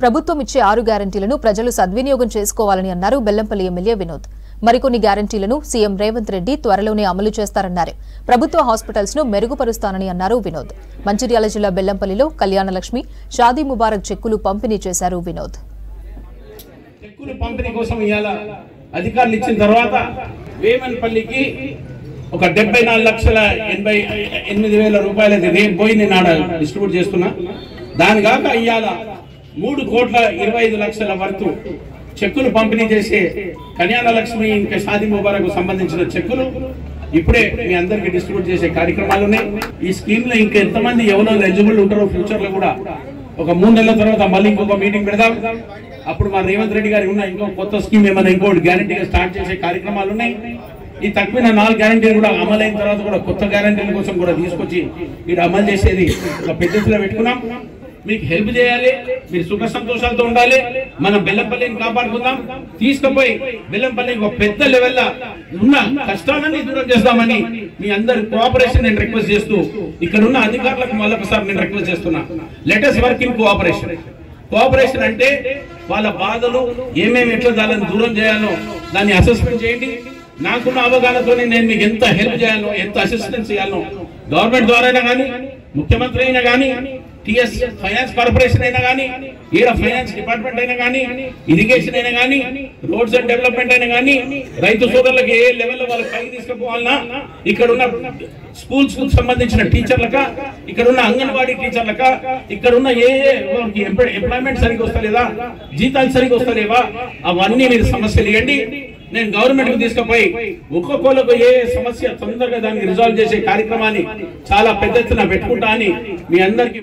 ప్రభుత్వం ఇచ్చే 6 గ్యారెంటీలను ప్రజలు సద్వినియోగం చేసుకోవాలని అన్నారు బెల్లంపల్లి ఎమ్మెల్యే వినోద్. మరికొన్ని గ్యారెంటీలను సీఎం రేవంత్ రెడ్డి త్వరలోనే అమలు చేస్తారన్నారు. ప్రభుత్వ హాస్పిటల్స్ ను మెరుగుపరుస్తానని అన్నారు వినోద్. మంచిర్యాల జిల్లా బెల్లంపల్లిలో కళ్యాణలక్ష్మి, షాదీ ముబారక్ చెక్కులు పంపిణీ చేశారు వినోద్. చెక్కులు పంపిణీ కోసం ఇయాల అధికారులు ఇచ్చిన తర్వాత వేమన్పల్లికి ఒక 74,88,000 రూపాయలు రేపు పోయి నేను ఆడ డిస్ట్రిబ్యూట్ చేస్తున్నా. దాని కాక ఇయాల 3,25,00,000 వరకు చెక్కులు పంపిణీ చేసే కళ్యాణలక్ష్మి ఇంకా షాదీ ముబారక్ సంబంధించిన చెక్కులు ఇప్పుడే మీ అందరికి డిస్ట్రిబ్యూట్ చేసే కార్యక్రమాలు ఉన్నాయి. ఈ స్కీమ్ లో ఇంకా ఎంతమంది ఎవరో ఎలిజిబుల్ ఉంటారో ఫ్యూచర్ లో కూడా ఒక 3 నెలల తర్వాత మళ్ళీ ఇంకొక మీటింగ్ పెడదాం. అప్పుడు మా రేవంత్ రెడ్డి గారు ఉన్న ఇంకో కొత్త స్కీమ్ ఏమైనా ఇంకోటి గ్యారెంటీగా స్టార్ట్ చేసే కార్యక్రమాలు ఉన్నాయి. ఈ తక్కువ 4 గ్యారెంటీలు కూడా అమలైన తర్వాత కూడా కొత్త గ్యారెంటీల కోసం కూడా తీసుకొచ్చి ఇక్కడ అమలు చేసేది ఒక పెద్దలో పెట్టుకున్నాం. మీకు హెల్ప్ చేయాలి, మీరు సుఖ సంతోషాలతో ఉండాలి, మనం బెల్లంపల్లిని కాపాడుకుందాం, తీసుకుపోయి బెల్లంపల్లికి ఒక పెద్ద లెవెల్లో ఉన్న కష్టాలన్నీ దూరం చేస్తామని మీ అందరి కోఆపరేషన్ నేను రిక్వెస్ట్ చేస్తూ ఇక్కడ ఉన్న అధికారులకు మళ్ళొకసారి నేను రిక్వెస్ట్ చేస్తున్నా. Let us work in cooperation. Cooperation అంటే వాళ్ళ బాధలు ఏమేమి ఎట్లా దాన్ని దూరం చేయాలో దాన్ని అసెస్మెంట్ చేయండి. నాకున్న అవగాహనతోనే నేను మీకు ఎంత హెల్ప్ చేయాలో, ఎంత అసిస్టెన్స్ చేయాలో గవర్నమెంట్ ద్వారా కానీ, ముఖ్యమంత్రి అయినా కానీ, టిఎస్ ఫైనాన్స్ కార్పొరేషన్ అయినా కానీ, ఈడ ఫైనాన్స్ డిపార్ట్మెంట్ అయినా కానీ, ఇరిగేషన్ అయినా కానీ, రోడ్స్ అండ్ డెవలప్మెంట్ అయినా కానీ, రైతు సోదరులకు ఏ లెవెల్లో వాళ్ళకి పైకి తీసుకుపోవాలన్నా, ఇక్కడ ఉన్న స్కూల్స్ కు సంబంధించిన టీచర్లక, ఇక్కడ ఉన్న అంగన్వాడీ టీచర్లక, ఇక్కడ ఉన్న ఏ ఎంప్లాయ్మెంట్ సరిగ్గా వస్తలేదా, జీతాలు సరిగ్గా వస్తలేవా, అవన్నీ మీరు సమస్యలు ఇవ్వండి. నేను గవర్నమెంట్ కు తీసుకుపోయి ఒక్కొక్కరికి ఏ సమస్య తొందరగా దాన్ని రిజాల్వ్ చేసే కార్యక్రమాన్ని చాలా పెద్ద ఎత్తున పెట్టుకుంటా అని మీ అందరికి